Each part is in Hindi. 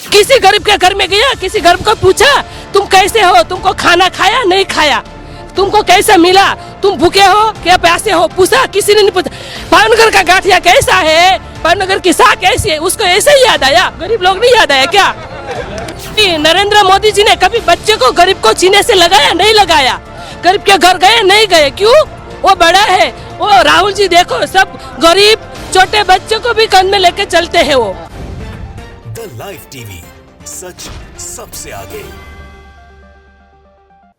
किसी गरीब के घर में गया, किसी गरीब को पूछा तुम कैसे हो, तुमको खाना खाया नहीं खाया, तुमको कैसा मिला, तुम भूखे हो क्या प्यासे हो, पूछा? किसी ने नहीं पूछा। भावनगर का गाठिया कैसा है, भावनगर की साग कैसी है, उसको ऐसे ही याद आया? गरीब लोग नहीं याद आया क्या? नरेंद्र मोदी जी ने कभी बच्चे को गरीब को सीने से लगाया नहीं लगाया? गरीब के घर गए नहीं गए? क्यों? वो बड़ा है। वो राहुल जी देखो, सब गरीब छोटे बच्चों को भी कंध में लेके चलते हैं वो। द लाइव टीवी, सच सबसे आगे।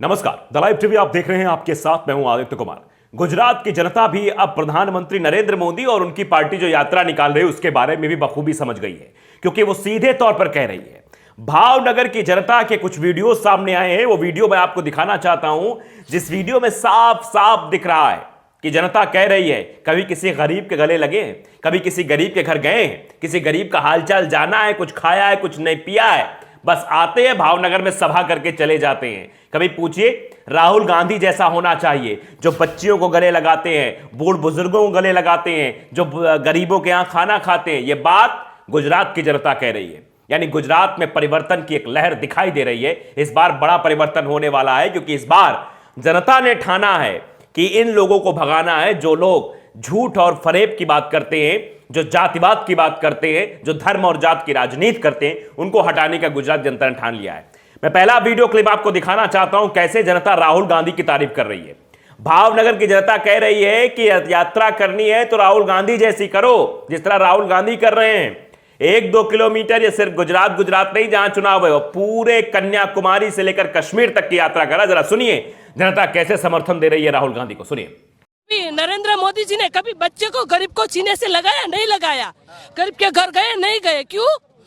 नमस्कार, द लाइव टीवी आप देख रहे हैं, आपके साथ मैं हूं आदित्य कुमार। गुजरात की जनता भी अब प्रधानमंत्री नरेंद्र मोदी और उनकी पार्टी जो यात्रा निकाल रही है उसके बारे में भी बखूबी समझ गई है, क्योंकि वो सीधे तौर पर कह रही है। भावनगर की जनता के कुछ वीडियो सामने आए हैं, वो वीडियो मैं आपको दिखाना चाहता हूं, जिस वीडियो में साफ साफ दिख रहा है कि जनता कह रही है कभी किसी गरीब के गले लगे, कभी किसी गरीब के घर गए, किसी गरीब का हालचाल जाना है, कुछ खाया है, कुछ नहीं पिया है, बस आते हैं भावनगर में सभा करके चले जाते हैं। कभी पूछिए, राहुल गांधी जैसा होना चाहिए, जो बच्चियों को गले लगाते हैं, बूढ़ बुजुर्गों को गले लगाते हैं, जो गरीबों के यहां खाना खाते हैं। यह बात गुजरात की जनता कह रही है। यानी गुजरात में परिवर्तन की एक लहर दिखाई दे रही है। इस बार बड़ा परिवर्तन होने वाला है, क्योंकि इस बार जनता ने ठाना है कि इन लोगों को भगाना है जो लोग झूठ और फरेब की बात करते हैं, जो जातिवाद की बात करते हैं, जो धर्म और जात की राजनीति करते हैं, उनको हटाने का गुजरात जनता ने ठान लिया है। मैं पहला वीडियो क्लिप आपको दिखाना चाहता हूं, कैसे जनता राहुल गांधी की तारीफ कर रही है। भावनगर की जनता कह रही है कि यात्रा करनी है तो राहुल गांधी जैसी करो, जिस तरह राहुल गांधी कर रहे हैं। 1-2 किलोमीटर, ये सिर्फ गुजरात नहीं जहां चुनाव है, पूरे कन्याकुमारी से लेकर कश्मीर तक की यात्रा करा। जरा सुनिए जनता कैसे समर्थन दे रही है राहुल गांधी को, सुनिए। नरेंद्र मोदी जी ने कभी बच्चे को गरीब को सीने से लगाया नहीं लगाया? गरीब के घर गए नहीं गए? क्यों?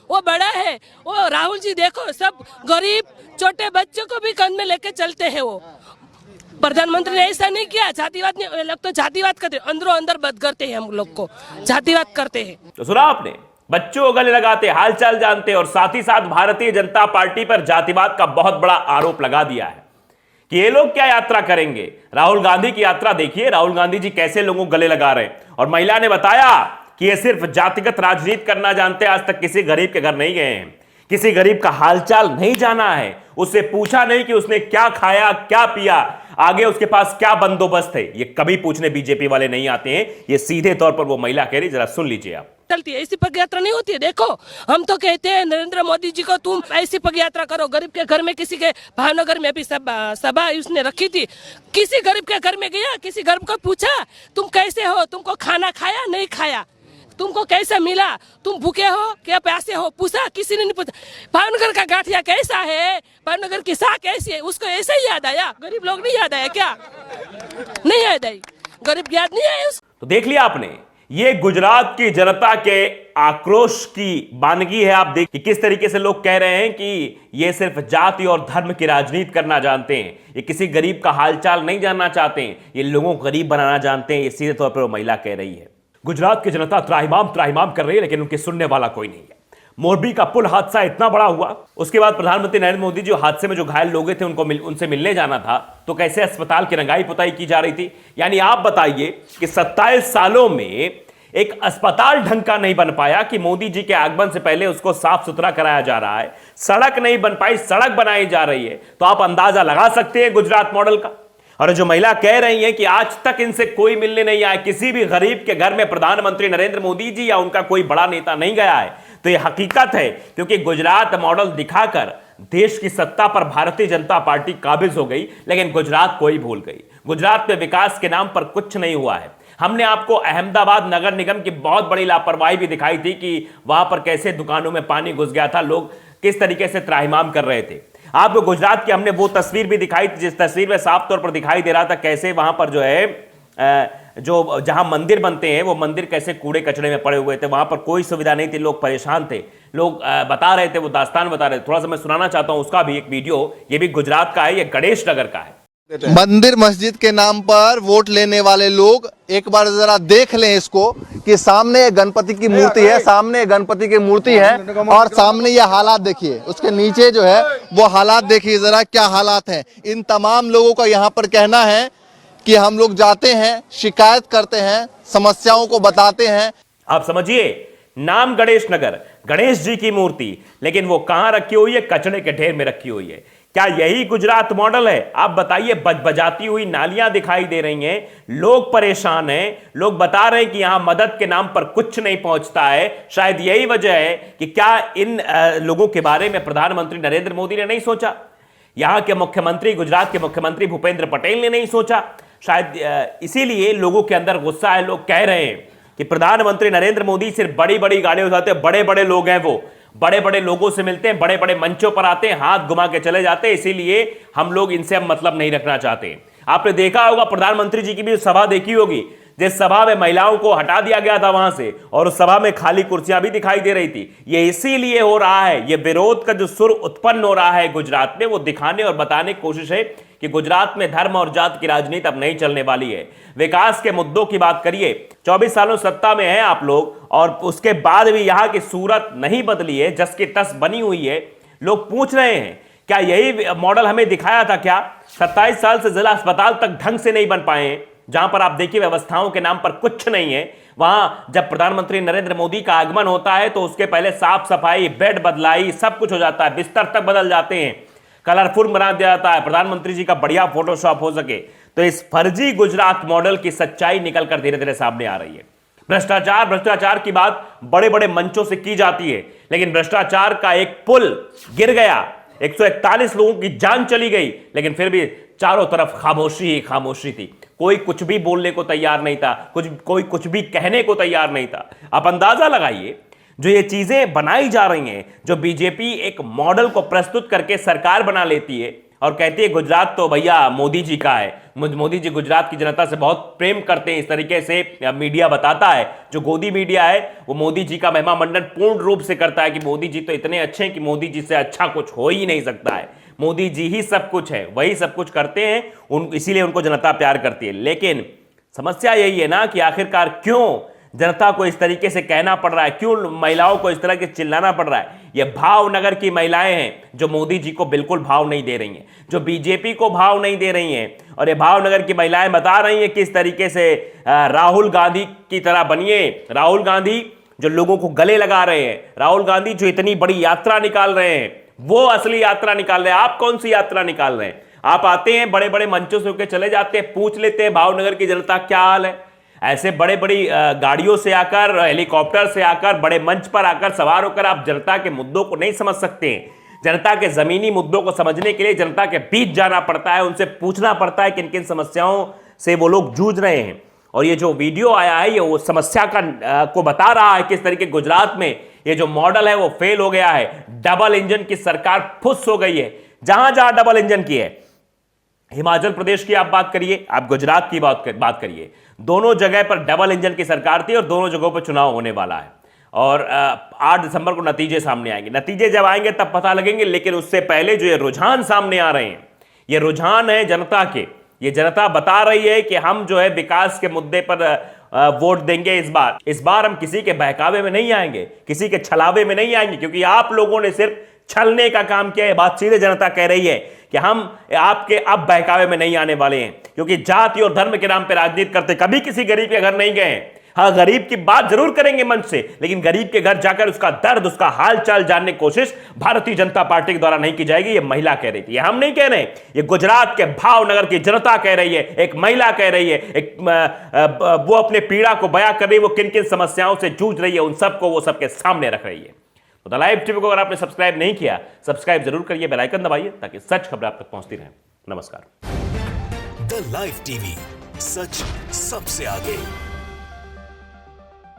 वो बड़ा है। वो राहुल जी देखो, सब गरीब छोटे बच्चों को भी कंध में लेके चलते हैं वो। प्रधानमंत्री ने ऐसा नहीं किया। जातिवाद नहीं, लोग तो जातिवाद करते, अंदरों अंदर बद करते हैं, हम लोग को जातिवाद करते हैं। तो सुना आपने, बच्चों को गले लगाते, हालचाल जानते, और साथ ही साथ भारतीय जनता पार्टी पर जातिवाद का बहुत बड़ा आरोप लगा दिया है कि ये लोग क्या यात्रा करेंगे। राहुल गांधी की यात्रा देखिए, राहुल गांधी जी कैसे लोगों को गले लगा रहे हैं। और महिला ने बताया कि ये सिर्फ जातिगत राजनीति करना जानते हैं, आज तक किसी गरीब के घर नहीं गए हैं, किसी गरीब का हालचाल नहीं जाना है, उससे पूछा नहीं कि उसने क्या खाया क्या पिया, आगे उसके पास क्या बंदोबस्त है, ये कभी पूछने बीजेपी वाले नहीं आते हैं। ये सीधे तौर पर वो महिला कह रही, जरा सुन लीजिए आप। चलती है ऐसी पग यात्रा नहीं होती है। देखो, हम तो कहते हैं नरेंद्र मोदी जी को, तुम ऐसी पग यात्रा करो। गरीब के घर में, किसी के भावनगर में भी सभा उसने रखी थी, किसी गरीब के घर में गया, किसी गरीब को पूछा तुम कैसे हो, तुमको खाना खाया नहीं खाया, तुमको कैसा मिला, तुम भूखे हो क्या प्यासे हो, पूछा? किसी ने नहीं पूछा। भावनगर का गाठिया कैसा है, भावनगर की साग कैसी है, उसको ऐसे ही याद आया? गरीब लोग नहीं याद आया क्या? नहीं याद आई, गरीब याद नहीं आया। तो देख लिया आपने, ये गुजरात की जनता के आक्रोश की बानगी है। आप देखिए किस तरीके से लोग कह रहे हैं कि ये सिर्फ जाति और धर्म की राजनीति करना जानते हैं, ये किसी गरीब का हालचाल नहीं जानना चाहते हैं, ये लोगों को गरीब बनाना जानते हैं। ये सीधे तौर पर वो महिला कह रही है। गुजरात की जनता त्राहिमाम कर रही है, लेकिन उनके सुनने वाला कोई नहीं है। मोरबी का पुल हादसा इतना बड़ा हुआ, उसके बाद प्रधानमंत्री नरेंद्र मोदी जो हादसे में जो घायल लोग थे उनसे मिलने जाना था, तो कैसे अस्पताल की रंगाई पुताई की जा रही थी। यानी आप बताइए कि 27 सालों में एक अस्पताल ढंग का नहीं बन पाया कि मोदी जी के आगमन से पहले उसको साफ सुथरा कराया जा रहा है। सड़क नहीं बन पाई, सड़क बनाई जा रही है। तो आप अंदाजा लगा सकते हैं गुजरात मॉडल का। और जो महिला कह रही है कि आज तक इनसे कोई मिलने नहीं आया, किसी भी गरीब के घर में प्रधानमंत्री नरेंद्र मोदी जी या उनका कोई बड़ा नेता नहीं गया है, तो यह हकीकत है। क्योंकि गुजरात मॉडल दिखाकर देश की सत्ता पर भारतीय जनता पार्टी काबिज हो गई, लेकिन गुजरात कोई भूल गई। गुजरात में विकास के नाम पर कुछ नहीं हुआ है। हमने आपको अहमदाबाद नगर निगम की बहुत बड़ी लापरवाही भी दिखाई थी कि वहां पर कैसे दुकानों में पानी घुस गया था, लोग किस तरीके से त्राहिमाम कर रहे थे। आपको गुजरात की हमने वो तस्वीर भी दिखाई थी, जिस तस्वीर में साफ तौर पर दिखाई दे रहा था कैसे वहां पर जो है जो जहां मंदिर बनते हैं वो मंदिर कैसे कूड़े कचड़े में पड़े हुए थे। वहां पर कोई सुविधा नहीं थी, लोग परेशान थे, लोग बता रहे थे, वो दास्तान बता रहे थे। थोड़ा सा मैं सुनाना चाहता हूं उसका भी एक वीडियो, ये भी गुजरात का है, ये गणेश नगर का है। मंदिर मस्जिद के नाम पर वोट लेने वाले लोग एक बार जरा देख लें इसको कि सामने गणपति की मूर्ति है, सामने गणपति की मूर्ति है और सामने ये हालात देखिए, उसके नीचे जो है वो हालात देखिए जरा क्या हालात हैं। इन तमाम लोगों का यहाँ पर कहना है कि हम लोग जाते हैं, शिकायत करते हैं, समस्याओं को बताते हैं। आप समझिए, नाम गणेश नगर, गणेश जी की मूर्ति, लेकिन वो कहां रखी हुई है? कचड़े के ढेर में रखी हुई है। क्या यही गुजरात मॉडल है? आप बताइए। बजाती हुई नालियां दिखाई दे रही हैं, लोग परेशान हैं, लोग बता रहे हैं कि यहां मदद के नाम पर कुछ नहीं पहुंचता है। शायद यही वजह है कि क्या इन लोगों के बारे में प्रधानमंत्री नरेंद्र मोदी ने नहीं सोचा? यहां के मुख्यमंत्री, गुजरात के मुख्यमंत्री भूपेंद्र पटेल ने नहीं सोचा? शायद इसीलिए लोगों के अंदर गुस्सा है। लोग कह रहे हैं कि प्रधानमंत्री नरेंद्र मोदी सिर्फ बड़ी बड़ी गाड़ियां उठाते हैं, बड़े बड़े लोग हैं, वो बड़े बड़े लोगों से मिलते हैं, बड़े बड़े मंचों पर आते हैं, हाथ घुमा के चले जाते हैं, इसीलिए हम लोग इनसे अब मतलब नहीं रखना चाहते। आपने देखा होगा, प्रधानमंत्री जी की भी सभा देखी होगी, जिस सभा में महिलाओं को हटा दिया गया था वहां से, और उस सभा में खाली कुर्सियां भी दिखाई दे रही थी। ये इसीलिए हो रहा है, ये विरोध का जो सुर उत्पन्न हो रहा है गुजरात में, वो दिखाने और बताने की कोशिश है कि गुजरात में धर्म और जात की राजनीति अब नहीं चलने वाली है। विकास के मुद्दों की बात करिए। 24 सालों सत्ता में हैं आप लोग, और उसके बाद भी यहां की सूरत नहीं बदली है, जस की तस बनी हुई है। लोग पूछ रहे हैं, क्या यही मॉडल हमें दिखाया था? क्या 27 साल से जिला अस्पताल तक ढंग से नहीं बन पाए हैं, जहां पर आप देखिए व्यवस्थाओं के नाम पर कुछ नहीं है। वहां जब प्रधानमंत्री नरेंद्र मोदी का आगमन होता है तो उसके पहले साफ सफाई, बेड बदलाई, सब कुछ हो जाता है, बिस्तर तक बदल जाते हैं, कलरफुल बना दिया जाता है, प्रधानमंत्री जी का बढ़िया फोटोशॉप हो सके। तो इस फर्जी गुजरात मॉडल की सच्चाई निकलकर धीरे धीरे सामने आ रही है। भ्रष्टाचार की बात बड़े बड़े मंचों से की जाती है, लेकिन भ्रष्टाचार का एक पुल गिर गया, 141 लोगों की जान चली गई, लेकिन फिर भी चारों तरफ खामोशी ही खामोशी थी। कोई कुछ भी बोलने को तैयार नहीं था, कोई कुछ भी कहने को तैयार नहीं था। आप अंदाजा लगाइए, जो ये चीजें बनाई जा रही हैं, जो बीजेपी एक मॉडल को प्रस्तुत करके सरकार बना लेती है और कहती है गुजरात तो भैया मोदी जी का है, मोदी जी गुजरात की जनता से बहुत प्रेम करते हैं, इस तरीके से मीडिया बताता है। जो गोदी मीडिया है वो मोदी जी का महिमा मंडन पूर्ण रूप से करता है कि मोदी जी तो इतने अच्छे हैं कि मोदी जी से अच्छा कुछ हो ही नहीं सकता है, मोदी जी ही सब कुछ है, वही सब कुछ करते हैं, इसीलिए उनको जनता प्यार करती है। लेकिन समस्या यही है ना कि आखिरकार क्यों जनता को इस तरीके से कहना पड़ रहा है, क्यों महिलाओं को इस तरह के चिल्लाना पड़ रहा है? ये भावनगर की महिलाएं हैं जो मोदी जी को बिल्कुल भाव नहीं दे रही हैं, जो बीजेपी को भाव नहीं दे रही हैं, और ये भावनगर की महिलाएं बता रही हैं किस तरीके से राहुल गांधी की तरह बनिए। राहुल गांधी जो लोगों को गले लगा रहे हैं, राहुल गांधी जो इतनी बड़ी यात्रा निकाल रहे हैं, वो असली यात्रा निकाल रहे हैं। आप कौन सी यात्रा निकाल रहे हैं? आप आते हैं, बड़े बड़े मंचों से होकर चले जाते हैं, पूछ लेते हैं भावनगर की जनता क्या हाल है। ऐसे बड़े बड़ी गाड़ियों से आकर, हेलीकॉप्टर से आकर, बड़े मंच पर आकर सवार होकर आप जनता के मुद्दों को नहीं समझ सकते हैं। जनता के जमीनी मुद्दों को समझने के लिए जनता के बीच जाना पड़ता है, उनसे पूछना पड़ता है किन किन समस्याओं से वो लोग जूझ रहे हैं। और ये जो वीडियो आया है, ये वो समस्या को बता रहा है किस तरीके गुजरात में ये जो मॉडल है वो फेल हो गया है। डबल इंजन की सरकार फुस हो गई है। जहां जहां डबल इंजन की है, हिमाचल प्रदेश की आप बात करिए, आप गुजरात की बात करिए, दोनों जगह पर डबल इंजन की सरकार थी और दोनों जगहों पर चुनाव होने वाला है। और 8 दिसंबर को नतीजे सामने आएंगे। नतीजे जब आएंगे तब पता लगेंगे, लेकिन उससे पहले जो ये रुझान सामने आ रहे हैं, ये रुझान है जनता के। ये जनता बता रही है कि हम जो है विकास के मुद्दे पर वोट देंगे। इस बार हम किसी के बहकावे में नहीं आएंगे, किसी के छलावे में नहीं आएंगे, क्योंकि आप लोगों ने सिर्फ छलने का काम किया है। बात सीधे जनता कह रही है कि हम आपके अब बहकावे में नहीं आने वाले हैं, क्योंकि जाति और धर्म के नाम पर राजनीति करते कभी किसी गरीब के घर नहीं गए। हाँ, गरीब की बात जरूर करेंगे मंच से, लेकिन गरीब के घर जाकर उसका दर्द, उसका हाल चाल जानने की कोशिश भारतीय जनता पार्टी के द्वारा नहीं की जाएगी। ये महिला कह रही थी, ये हम नहीं कह रहे, ये गुजरात के भावनगर की जनता कह रही है, एक महिला कह रही है। वो अपने पीड़ा को बयां कर रही है, वो किन किन समस्याओं से जूझ रही है, उन सबको वो सबके सामने रख रही है। तो द लाइव टीवी को अगर आपने सब्सक्राइब नहीं किया, सब्सक्राइब जरूर करिए, बेल आइकन दबाइए, ताकि सच खबरें आप तक पहुंचती रहें। नमस्कार। द लाइव टीवी, सच सबसे आगे।